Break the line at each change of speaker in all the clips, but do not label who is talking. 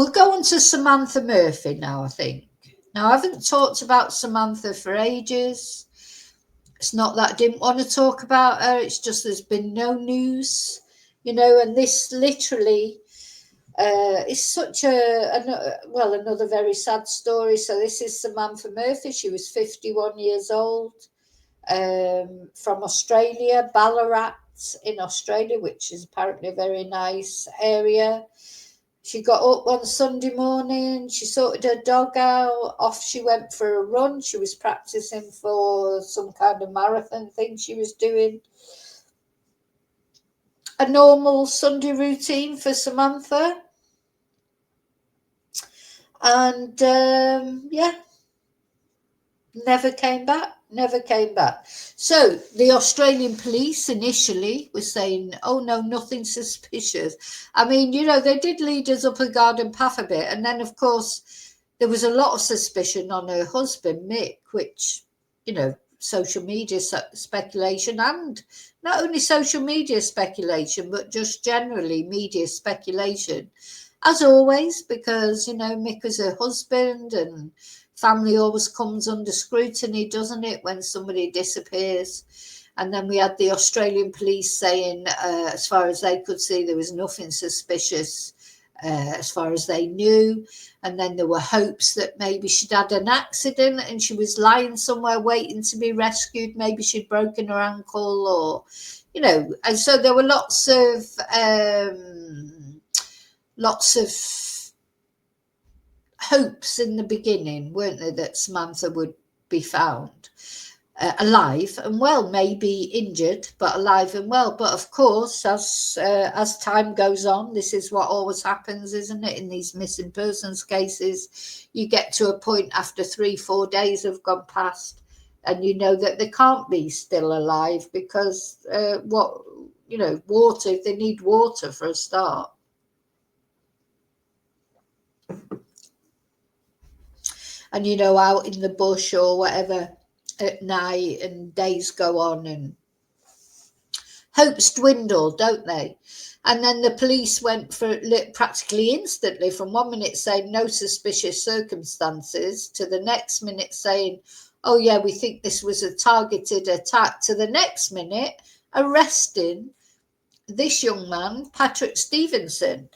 We'll go on to Samantha Murphy now, I think. Now, I haven't talked about Samantha for ages. It's not that I didn't want to talk about her. It's just there's been no news, and this literally is such another very sad story. So this is Samantha Murphy. She was 51 years old, from Australia, Ballarat in Australia, which is apparently a very nice area. She got up one Sunday morning, she sorted her dog out, off she went for a run. She was practicing for some kind of marathon thing she was doing. A normal Sunday routine for Samantha. And never came back. So the Australian police initially were saying, oh no, nothing suspicious. I mean, they did lead us up a garden path a bit. And then, of course, there was a lot of suspicion on her husband, Mick, which, social media speculation, and not only social media speculation, but just generally media speculation, as always, because, Mick is her husband and family always comes under scrutiny, doesn't it, when somebody disappears? And then we had the Australian police saying, as far as they could see, there was nothing suspicious as far as they knew. And then there were hopes that maybe she'd had an accident and she was lying somewhere waiting to be rescued. Maybe she'd broken her ankle or, and so there were lots of hopes in the beginning, weren't there, that Samantha would be found alive and well, maybe injured, but alive and well. But of course, as time goes on, this is what always happens, isn't it, in these missing persons cases? You get to a point after 3-4 days have gone past and you know that they can't be still alive because water, they need water for a start. And, out in the bush or whatever at night and days go on and hopes dwindle, don't they? And then the police went for practically instantly from 1 minute saying no suspicious circumstances to the next minute saying, oh, yeah, we think this was a targeted attack, to the next minute arresting this young man, Patrick Stevenson.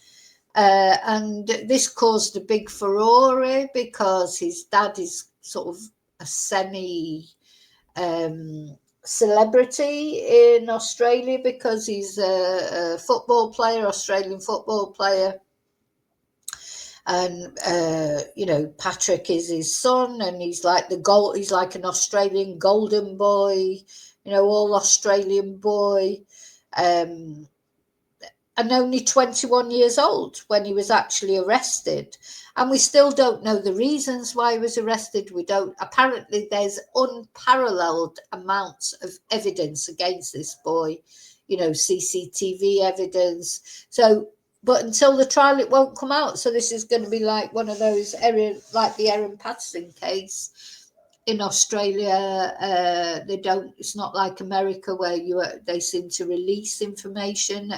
And this caused a big furore because his dad is sort of a semi-celebrity in Australia because he's a football player, Australian football player. And, Patrick is his son and he's like he's like an Australian golden boy, all Australian boy. And only 21 years old when he was actually arrested. And we still don't know the reasons why he was arrested. Apparently there's unparalleled amounts of evidence against this boy, CCTV evidence. So, but until the trial, it won't come out. So this is going to be like one of those, like the Erin Patterson case. In Australia, it's not like America where they seem to release information.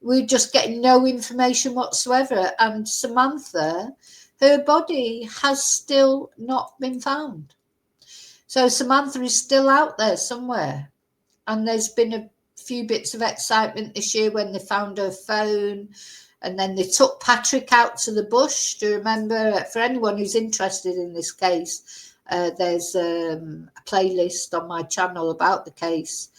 We're just getting no information whatsoever. And Samantha, her body has still not been found. So Samantha is still out there somewhere. And there's been a few bits of excitement this year when they found her phone. And then they took Patrick out to the bush. Do you remember? For anyone who's interested in this case, there's a playlist on my channel about the case.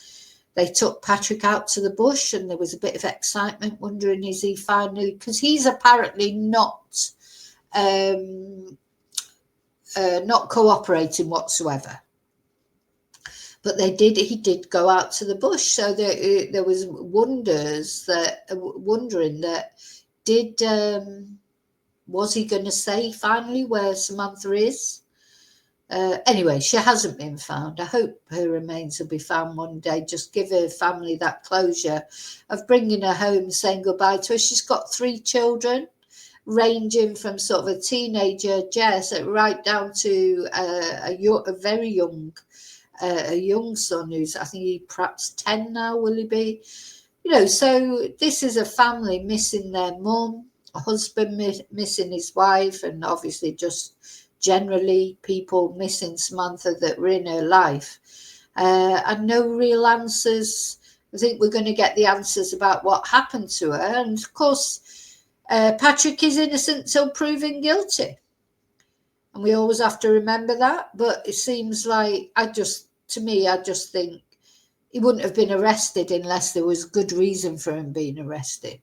They took Patrick out to the bush and there was a bit of excitement, wondering is he finally, because he's apparently not cooperating whatsoever. But he did go out to the bush. So there was wondering that was he going to say finally where Samantha is? Anyway, she hasn't been found. I hope her remains will be found one day. Just give her family that closure of bringing her home, saying goodbye to her. She's got 3 children, ranging from sort of a teenager, Jess, right down to a very young son who's, I think he perhaps 10 now, will he be? So this is a family missing their mum. husband missing his wife, and obviously just generally people missing Samantha that were in her life, and no real answers. I think we're going to get the answers about what happened to her, and of course Patrick is innocent till proven guilty, and we always have to remember that. But it seems like I just think he wouldn't have been arrested unless there was good reason for him being arrested.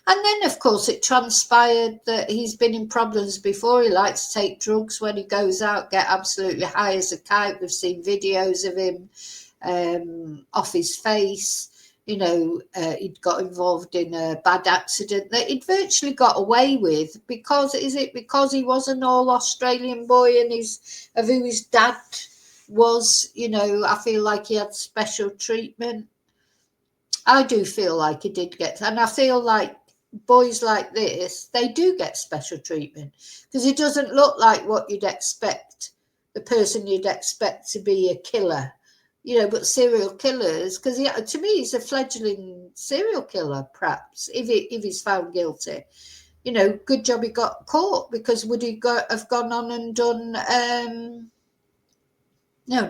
And then, of course, it transpired that he's been in problems before. He likes to take drugs when he goes out, get absolutely high as a kite. We've seen videos of him off his face. You know, he'd got involved in a bad accident that he'd virtually got away with because he was an all-Australian boy and of who his dad was, you know, I feel like he had special treatment. I do feel like he did get, and I feel like boys like this, they do get special treatment because he doesn't look like what you'd expect, the person you'd expect to be a killer, you know. But serial killers, because to me he's a fledgling serial killer, perhaps, if he's found guilty. You know, good job he got caught, because would he have gone on and done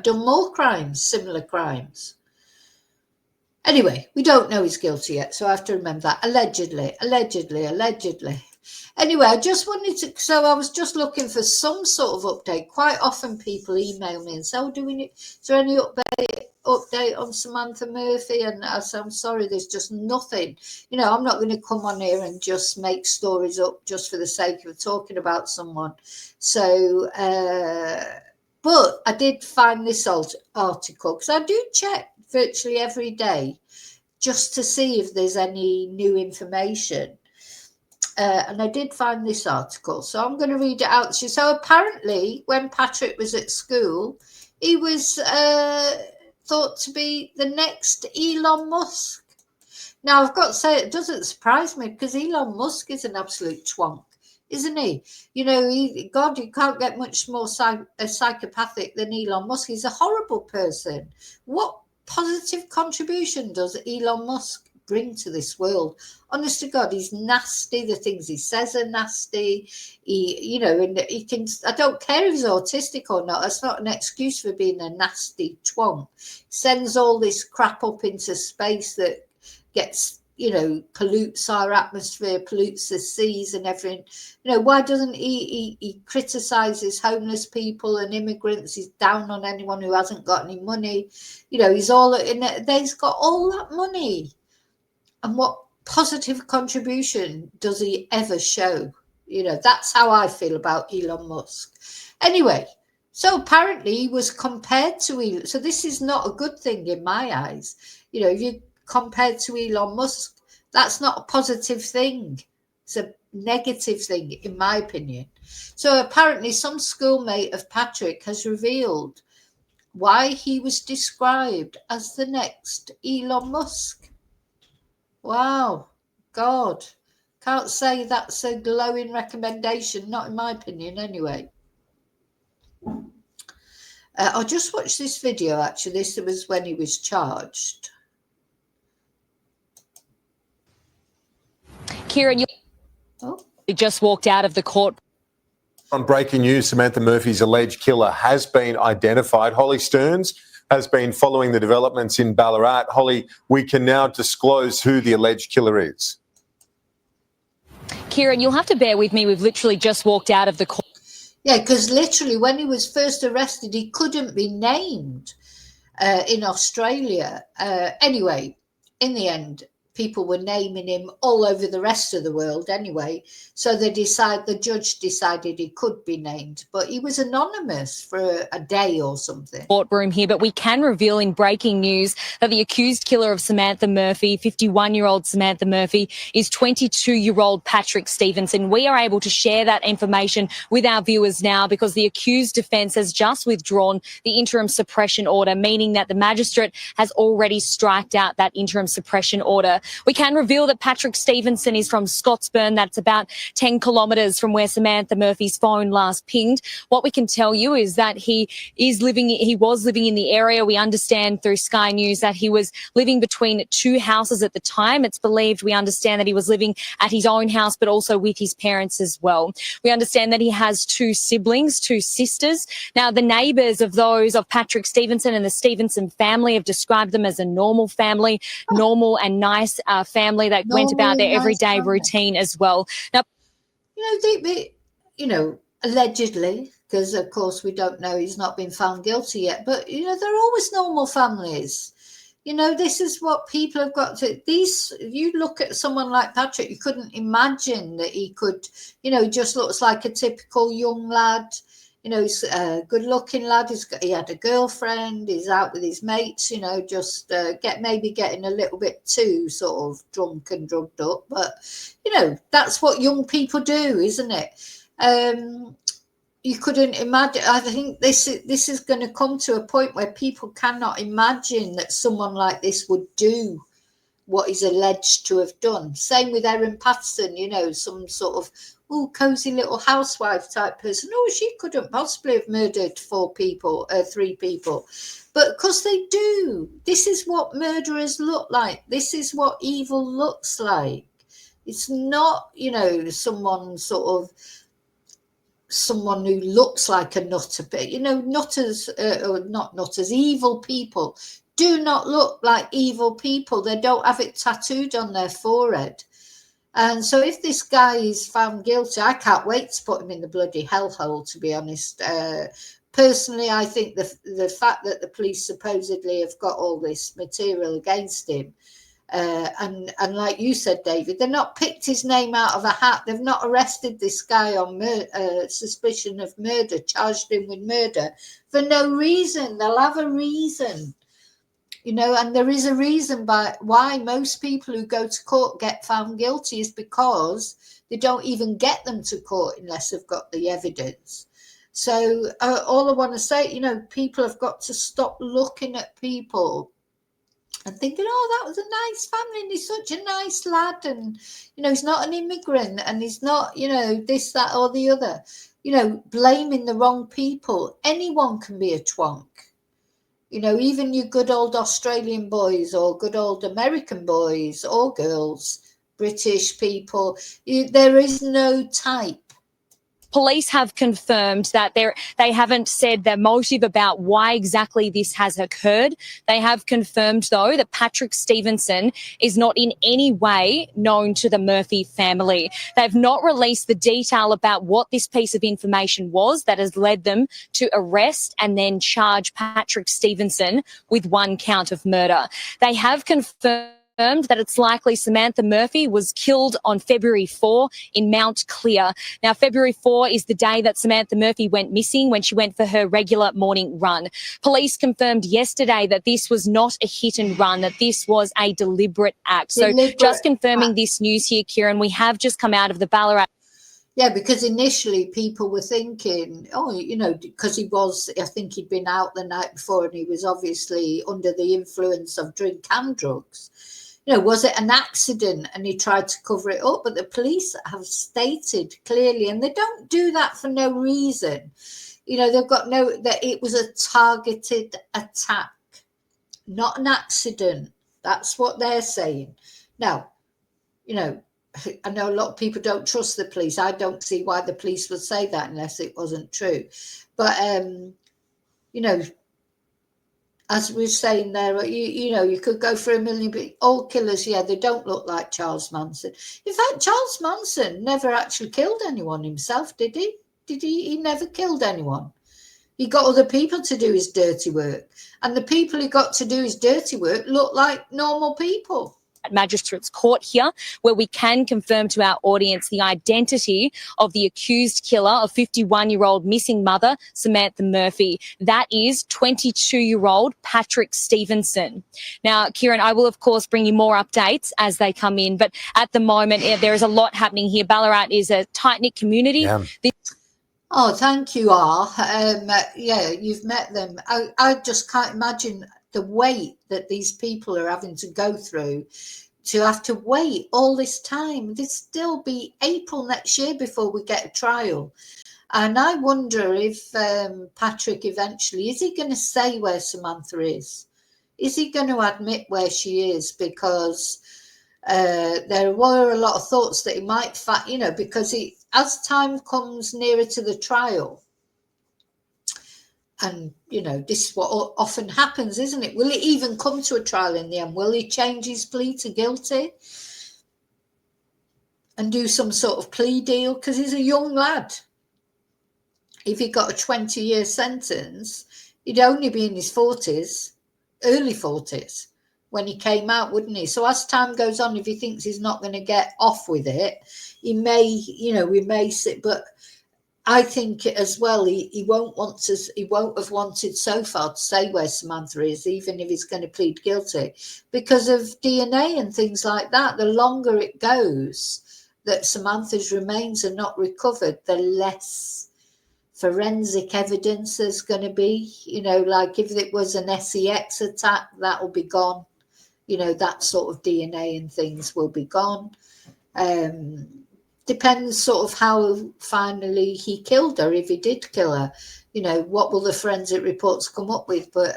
more crimes, similar crimes? Anyway, we don't know he's guilty yet, so I have to remember that. Allegedly. Anyway, I just wanted to, so I was just looking for some sort of update. Quite often people email me and say, is there any update on Samantha Murphy? And I say, I'm sorry, there's just nothing. You know, I'm not going to come on here and just make stories up just for the sake of talking about someone. So, but I did find this article, because I do check virtually every day just to see if there's any new information. And I did find this article, so I'm going to read it out to you. So apparently, when Patrick was at school, he was thought to be the next Elon Musk. Now, I've got to say, it doesn't surprise me, because Elon Musk is an absolute twonk, isn't he? You know, you can't get much more psychopathic than Elon Musk. He's a horrible person. What positive contribution does Elon Musk bring to this world? Honest to God, he's nasty. The things he says are nasty. And he can, I don't care if he's autistic or not. That's not an excuse for being a nasty twonk. He sends all this crap up into space that gets, pollutes our atmosphere, pollutes the seas and everything. Why doesn't he criticizes homeless people and immigrants? He's down on anyone who hasn't got any money. He's all in it. He's got all that money. And what positive contribution does he ever show? That's how I feel about Elon Musk. Anyway, so apparently he was compared to Elon. So this is not a good thing in my eyes. If you compared to Elon Musk, that's not a positive thing. It's a negative thing, in my opinion. So apparently some schoolmate of Patrick has revealed why he was described as the next Elon Musk. Wow, God. Can't say that's a glowing recommendation, not in my opinion anyway. I'll just watch this video, actually. This was when he was charged.
Kieran, you just walked out of the court.
On breaking news, Samantha Murphy's alleged killer has been identified. Holly Stearns has been following the developments in Ballarat. Holly, we can now disclose who the alleged killer is.
Kieran, you'll have to bear with me. We've literally just walked out of the court.
Yeah, because literally when he was first arrested, he couldn't be named in Australia. Anyway, in the end, people were naming him all over the rest of the world anyway. So the judge decided he could be named, but he was anonymous for a day or something.
Courtroom here, but we can reveal in breaking news that the accused killer of Samantha Murphy, 51-year-old Samantha Murphy, is 22-year-old Patrick Stevenson. We are able to share that information with our viewers now because the accused defence has just withdrawn the interim suppression order, meaning that the magistrate has already striked out that interim suppression order. We can reveal that Patrick Stevenson is from Scottsburn. That's about 10 kilometres from where Samantha Murphy's phone last pinged. What we can tell you is that he was living in the area. We understand through Sky News that he was living between two houses at the time. It's believed, we understand, that he was living at his own house, but also with his parents as well. We understand that he has two siblings, two sisters. Now, the neighbours of those of Patrick Stevenson and the Stevenson family have described them as a normal family, normal and nice family that went about their everyday routine as well. Now,
allegedly, because of course we don't know, he's not been found guilty yet, but they're always normal families. This is what people have got to. You look at someone like Patrick, you couldn't imagine that he could, just looks like a typical young lad. He's a good-looking lad. He had a girlfriend. He's out with his mates. Just maybe getting a little bit too sort of drunk and drugged up. But that's what young people do, isn't it? You couldn't imagine. I think this is going to come to a point where people cannot imagine that someone like this would do what he's alleged to have done. Same with Erin Patterson, some sort of cozy little housewife type person. She couldn't possibly have murdered three people. But because they do. This is what murderers look like. This is what evil looks like. It's not, someone who looks like a nutter, but nutters, or not nutters, evil people do not look like evil people. They don't have it tattooed on their forehead. And so if this guy is found guilty, I can't wait to put him in the bloody hellhole, to be honest. Personally, I think the fact that the police supposedly have got all this material against him, and like you said, David, they've not picked his name out of a hat. They've not arrested this guy on suspicion of murder, charged him with murder for no reason. They'll have a reason, and there is a reason why most people who go to court get found guilty is because they don't even get them to court unless they've got the evidence. So all I want to say, people have got to stop looking at people and thinking, that was a nice family and he's such a nice lad, and he's not an immigrant and he's not this, that or the other, blaming the wrong people. Anyone can be a twonk, even your good old Australian boys or good old American boys or girls, British people. There is no type.
Police have confirmed that they haven't said their motive about why exactly this has occurred. They have confirmed, though, that Patrick Stevenson is not in any way known to the Murphy family. They've not released the detail about what this piece of information was that has led them to arrest and then charge Patrick Stevenson with one count of murder. They have confirmed that it's likely Samantha Murphy was killed on February 4 in Mount Clear. Now, February 4 is the day that Samantha Murphy went missing when she went for her regular morning run. Police confirmed yesterday that this was not a hit and run, that this was a deliberate act. So just confirming this news here, Kieran, we have just come out of the Ballarat.
Yeah, because initially people were thinking, because I think he'd been out the night before and he was obviously under the influence of drink and drugs. Was it an accident? And he tried to cover it up, but the police have stated clearly, and they don't do that for no reason. They've got that it was a targeted attack, not an accident. That's what they're saying. Now, I know a lot of people don't trust the police. I don't see why the police would say that unless it wasn't true. But, as we were saying there, you could go for a million, but all killers, they don't look like Charles Manson. In fact, Charles Manson never actually killed anyone himself, did he? He never killed anyone. He got other people to do his dirty work. And the people he got to do his dirty work look like normal people.
Magistrates Court here, where we can confirm to our audience the identity of the accused killer of 51-year-old missing mother, Samantha Murphy. That is 22-year-old Patrick Stevenson. Now, Kieran, I will, of course, bring you more updates as they come in, but at the moment, there is a lot happening here. Ballarat is a tight-knit community.
Yeah.
Thank you, R. You've met them. I just can't imagine the weight that these people are having to go through, to have to wait all this time. There'll still be April next year before we get a trial. And I wonder if Patrick eventually, is he going to say where Samantha is? Is he going to admit where she is? Because there were a lot of thoughts that he might, because as time comes nearer to the trial, and, this is what often happens, isn't it? Will it even come to a trial in the end? Will he change his plea to guilty and do some sort of plea deal? Because he's a young lad. If he got a 20-year sentence, he'd only be in his 40s, early 40s, when he came out, wouldn't he? So as time goes on, if he thinks he's not going to get off with it, he may, we may sit, but I think as well, he won't have wanted so far to say where Samantha is, even if he's going to plead guilty, because of DNA and things like that. The longer it goes that Samantha's remains are not recovered, the less forensic evidence there's going to be. Like if it was an SEX attack, that will be gone. That sort of DNA and things will be gone. Depends sort of how finally he killed her, if he did kill her. What will the forensic reports come up with? But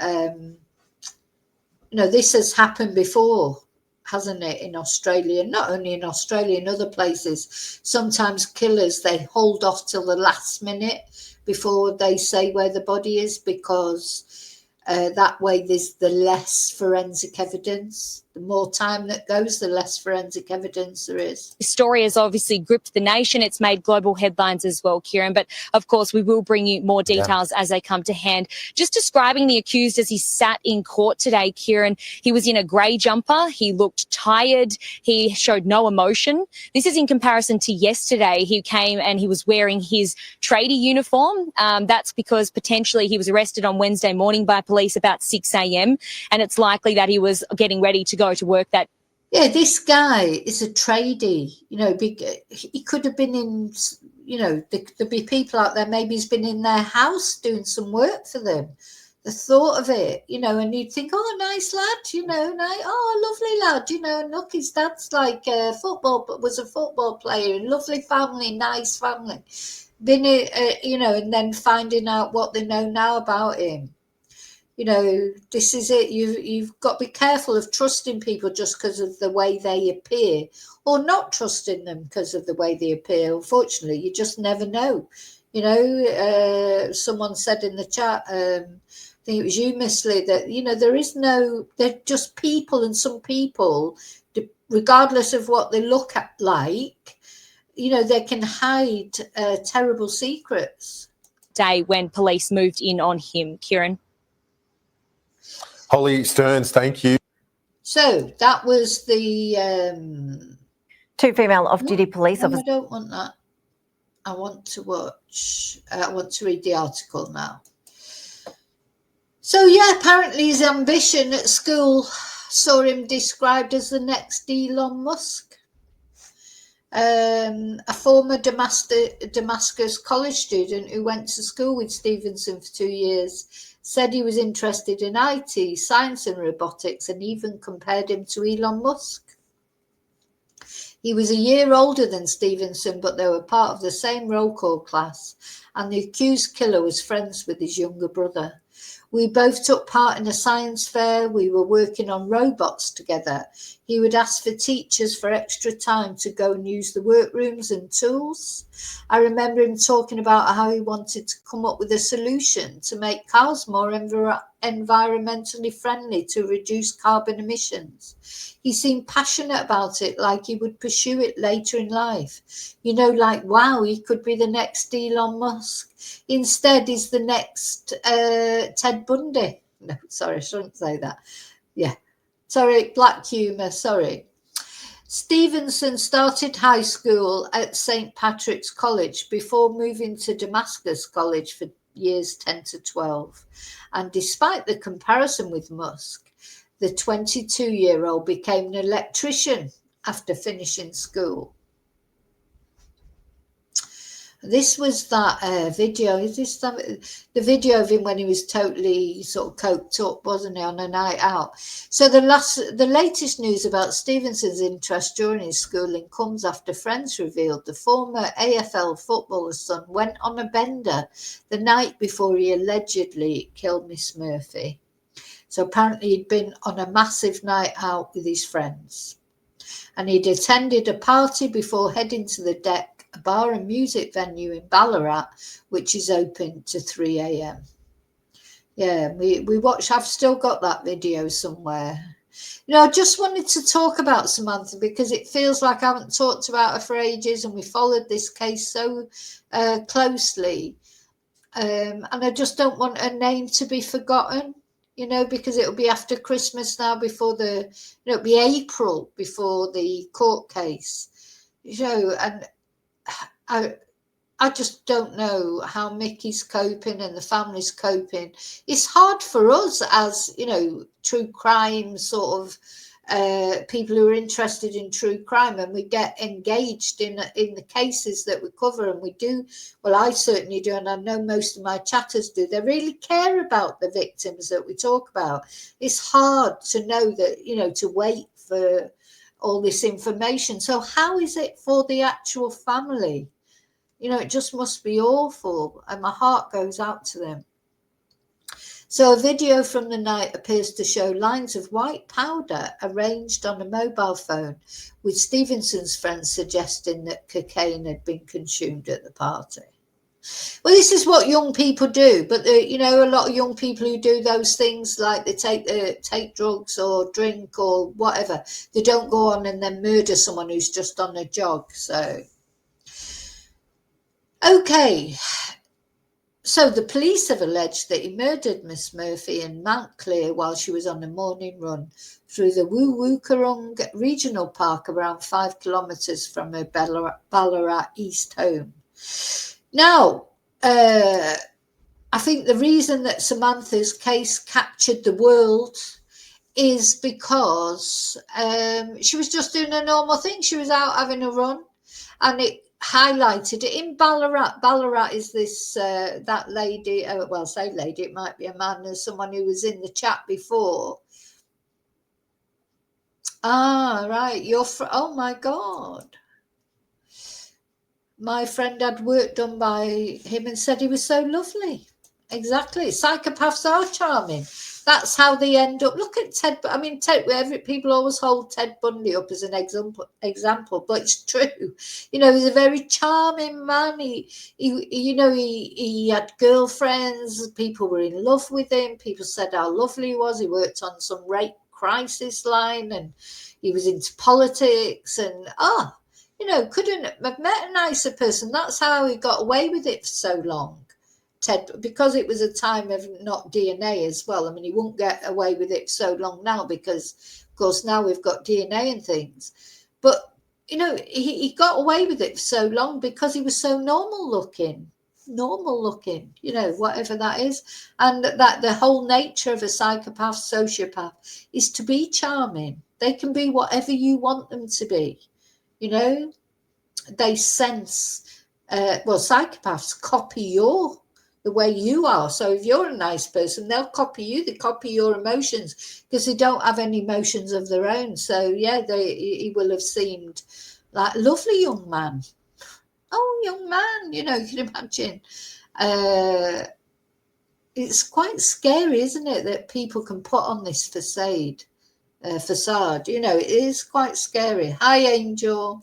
this has happened before, hasn't it, in Australia? Not only in Australia, in other places. Sometimes killers, they hold off till the last minute before they say where the body is, because that way there's the less forensic evidence. The more time that goes, the less forensic evidence there is.
The story has obviously gripped the nation. It's made global headlines as well, Kieran. But, of course, we will bring you more details as they come to hand. Just describing the accused as he sat in court today, Kieran, he was in a grey jumper. He looked tired. He showed no emotion. This is in comparison to yesterday. He came and he was wearing his tradie uniform. That's because potentially he was arrested on Wednesday morning by police about 6 a.m. and it's likely that he was getting ready to go to work that.
Yeah, this guy is a tradie. He could have been in, there'd be people out there, maybe he's been in their house doing some work for them. The thought of it, and you'd think, oh, nice lad, lovely lad, and look, his dad's like was a football player, lovely family, nice family. Been, and then finding out what they know now about him. This is it. You've got to be careful of trusting people just because of the way they appear, or not trusting them because of the way they appear. Unfortunately, you just never know. Someone said in the chat, I think it was you, Miss Lee, that they're just people, and some people, regardless of what they look like, they can hide terrible secrets.
Day when police moved in on him, Kieran.
Holly Stearns, thank you.
So that was the
two female off-duty police officers.
I don't want that. I want to watch. I want to read the article now. So apparently his ambition at school saw him described as the next Elon Musk. A former Damascus college student who went to school with Stevenson for 2 years said he was interested in IT, science and robotics, and even compared him to Elon Musk. He was a year older than Stevenson, but they were part of the same roll call class, and the accused killer was friends with his younger brother. We both took part in a science fair. We were working on robots together. He would ask for teachers for extra time to go and use the workrooms and tools. I remember him talking about how he wanted to come up with a solution to make cars more environmentally friendly to reduce carbon emissions. He seemed passionate about it, like he would pursue it later in life. Like, wow, he could be the next Elon Musk. Instead, he's the next Ted Bundy. No, sorry, I shouldn't say that. Yeah. Sorry, black humour, sorry. Stevenson started high school at St. Patrick's College before moving to Damascus College for years 10 to 12. And despite the comparison with Musk, the 22-year-old became an electrician after finishing school. This was that video. Is this the video of him when he was totally sort of coked up, wasn't he, on a night out? So the latest news about Stevenson's interest during his schooling comes after friends revealed the former AFL footballer's son went on a bender the night before he allegedly killed Miss Murphy. So apparently he'd been on a massive night out with his friends, and he'd attended a party before heading to the Deck, a bar and music venue in Ballarat, which is open to 3 a.m. Yeah, we watched. I've still got that video somewhere. You know, I just wanted to talk about Samantha because it feels like I haven't talked about her for ages, and we followed this case so closely. And I just don't want her name to be forgotten, you know, because it'll be after Christmas now, before it'll be April before the court case, you know, and I just don't know how Mickey's coping and the family's coping. It's hard for us as, you know, true crime sort of people who are interested in true crime, and we get engaged in the cases that we cover, and we do. Well, I certainly do, and I know most of my chatters do. They really care about the victims that we talk about. It's hard to know that, you know, to wait for all this information. So how is it for the actual family? You know, it just must be awful, and my heart goes out to them. So a video from the night appears to show lines of white powder arranged on a mobile phone, with Stevenson's friends suggesting that cocaine had been consumed at the party. Well, this is what young people do, but you know, a lot of young people who do those things, like they take drugs or drink or whatever, they don't go on and then murder someone who's just on a jog. So, okay. So the police have alleged that he murdered Miss Murphy in Mount Clear while she was on a morning run through the Woo-Woo-Kurrung Regional Park, around 5 kilometres from her Ballarat East home. Now, I think the reason that Samantha's case captured the world is because she was just doing a normal thing. She was out having a run, and it highlighted it in Ballarat. Ballarat is this that lady, well, say lady, it might be a man. There's someone who was in the chat before. Right, oh my God, my friend had work done by him and said he was so lovely. Exactly, psychopaths are charming. That's how they end up. Look at Ted. I mean, people always hold Ted Bundy up as an example, but it's true. You know, he's a very charming man. He had girlfriends. People were in love with him. People said how lovely he was. He worked on some rape crisis line, and he was into politics. And you know, couldn't have met a nicer person. That's how he got away with it for so long. Ted, because it was a time of not DNA as well. I mean, he won't get away with it so long now because, of course, now we've got DNA and things. But, you know, he got away with it for so long because he was so normal looking, you know, whatever that is. And that the whole nature of a psychopath, sociopath is to be charming. They can be whatever you want them to be, you know. They sense, psychopaths copy the way you are. So if you're a nice person, they'll copy you. They copy your emotions because they don't have any emotions of their own. So yeah, he will have seemed like a lovely young man. Oh, young man, you know, you can imagine. It's quite scary, isn't it, that people can put on this facade. You know, it is quite scary. Hi, Angel.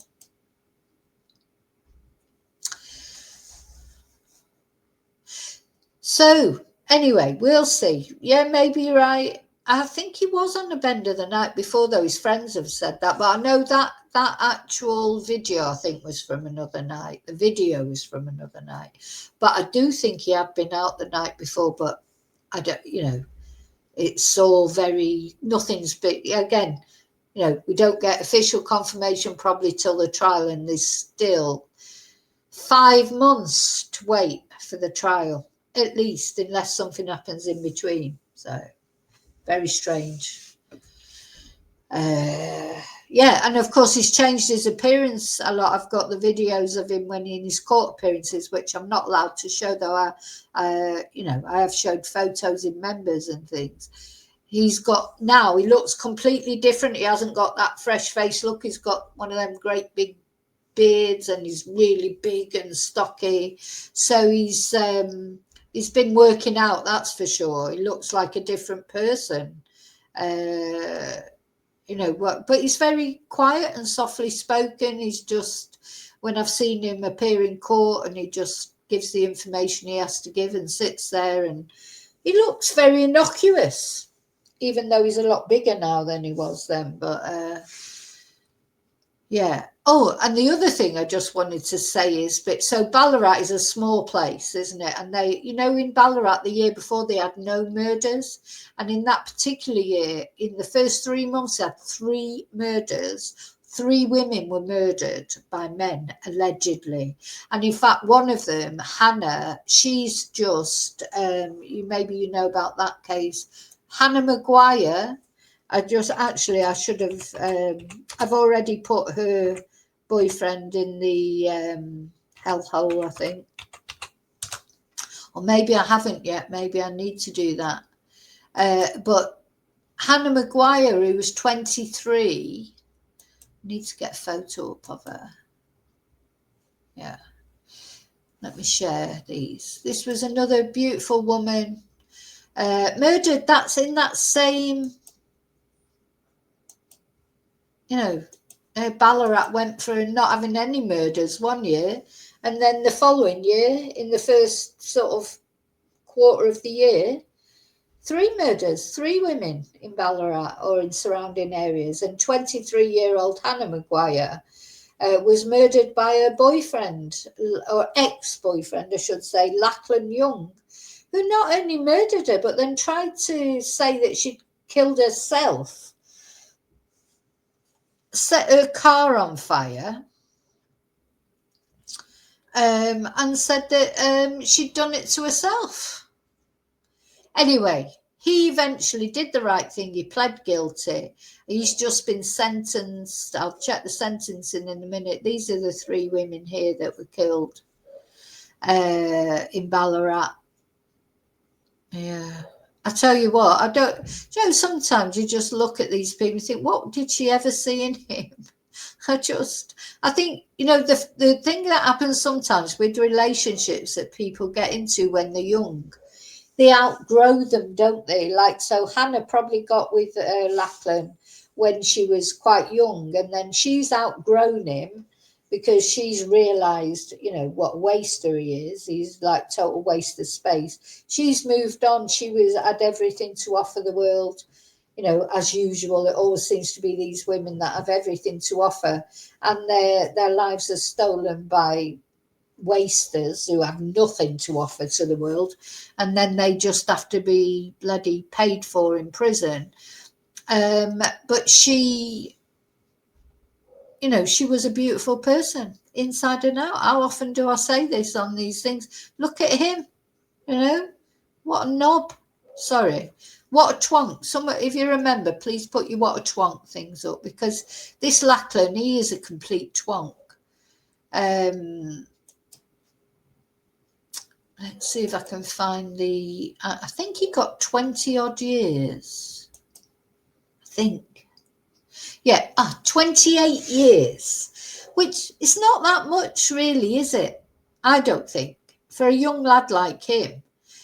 So anyway, we'll see. Yeah, maybe you're right. I think he was on a bender the night before, though. His friends have said that, but I know that actual video, I think, was from another night. The video was from another night, but I do think he had been out the night before. But I don't, you know, it's all nothing's big. Again, you know, we don't get official confirmation probably till the trial, and there's still 5 months to wait for the trial. At least, unless something happens in between. So, very strange. yeah, and of course he's changed his appearance a lot. I've got the videos of him when in his court appearances, which I'm not allowed to show, though I have showed photos in members and things. He looks completely different. He hasn't got that fresh face look. He's got one of them great big beards, and he's really big and stocky. So he's been working out, that's for sure. He looks like a different person. But he's very quiet and softly spoken. He's just, when I've seen him appear in court, and he just gives the information he has to give and sits there, and he looks very innocuous, even though he's a lot bigger now than he was then. But yeah. Oh, and the other thing I just wanted to say is, so Ballarat is a small place, isn't it? And they, in Ballarat the year before, they had no murders. And in that particular year, in the first 3 months, they had 3 murders. 3 women were murdered by men, allegedly. And in fact, one of them, Hannah, she's just, maybe you know about that case, Hannah Maguire. I should have, I've already put her boyfriend in the hellhole, I think. Or maybe I haven't yet. Maybe I need to do that. But Hannah Maguire, who was 23, I need to get a photo up of her. Yeah. Let me share these. This was another beautiful woman murdered. That's in that same... Ballarat went through not having any murders one year, and then the following year, in the first sort of quarter of the year, 3 murders, 3 women in Ballarat or in surrounding areas, and 23-year-old Hannah Maguire was murdered by her boyfriend, or ex-boyfriend, I should say, Lachlan Young, who not only murdered her, but then tried to say that she'd killed herself, set her car on fire, and said that she'd done it to herself. Anyway, he eventually did the right thing. He pled guilty. He's just been sentenced. I'll check the sentencing in a minute. These are the 3 women here that were killed in Ballarat. Yeah. I tell you what, sometimes you just look at these people and think, what did she ever see in him? I think, the thing that happens sometimes with relationships that people get into when they're young, they outgrow them, don't they? Like, so Hannah probably got with Lachlan when she was quite young, and then she's outgrown him because she's realised, what a waster he is. He's like total waste of space. She's moved on. She had everything to offer the world. As usual, it always seems to be these women that have everything to offer, and their lives are stolen by wasters who have nothing to offer to the world, and then they just have to be bloody paid for in prison. But she, she was a beautiful person inside and out. How often do I say this on these things? Look at him, what a knob. Sorry, what a twonk. If you remember, please put your what a twonk things up, because this Lachlan, he is a complete twonk. Let's see if I can find I think he got 20 odd years. I think. Yeah, 28 years, which is not that much really, is it? I don't think, for a young lad like him,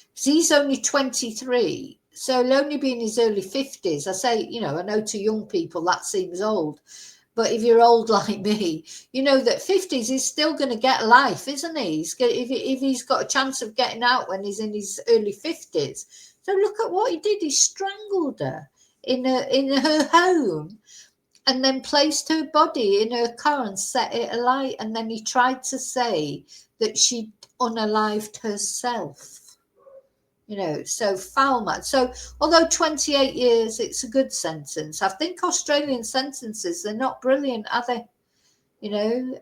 because he's only 23, so he'll only be in his early 50s. I say, I know to young people that seems old, but if you're old like me, that 50s is still going to get life, isn't he? If he's got a chance of getting out when he's in his early 50s. So look at what he did. He strangled her in her home, and then placed her body in her car and set it alight. And then he tried to say that she'd unalived herself. So foul mad. So although 28 years, it's a good sentence. I think Australian sentences, they're not brilliant, are they?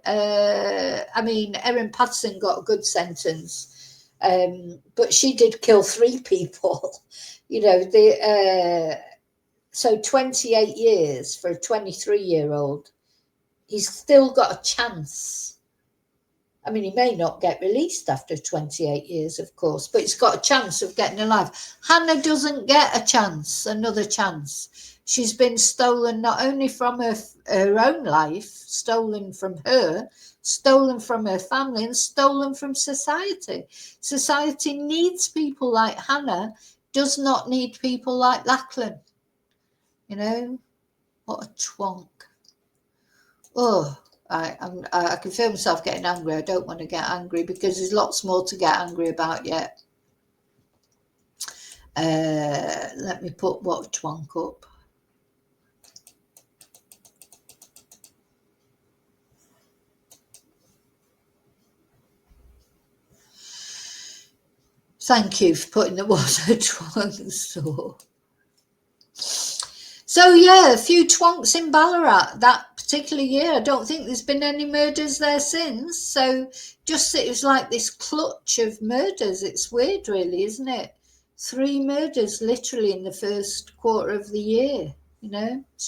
I mean, Erin Patterson got a good sentence, but she did kill 3 people. So 28 years for a 23-year-old, he's still got a chance. I mean, he may not get released after 28 years, of course, but he's got a chance of getting alive. Hannah doesn't get a chance, another chance. She's been stolen not only from her own life, stolen from her, stolen from her family, and stolen from society. Society needs people like Hannah, does not need people like Lachlan. You know, what a twonk. Oh, I can feel myself getting angry. I don't want to get angry because there's lots more to get angry about yet. Let me put what a twonk up. Thank you for putting the water twonk store. So yeah, a few twonks in Ballarat that particular year. I don't think there's been any murders there since. So just it was like this clutch of murders. It's weird, really, isn't it? 3 murders literally in the first quarter of the year, you know.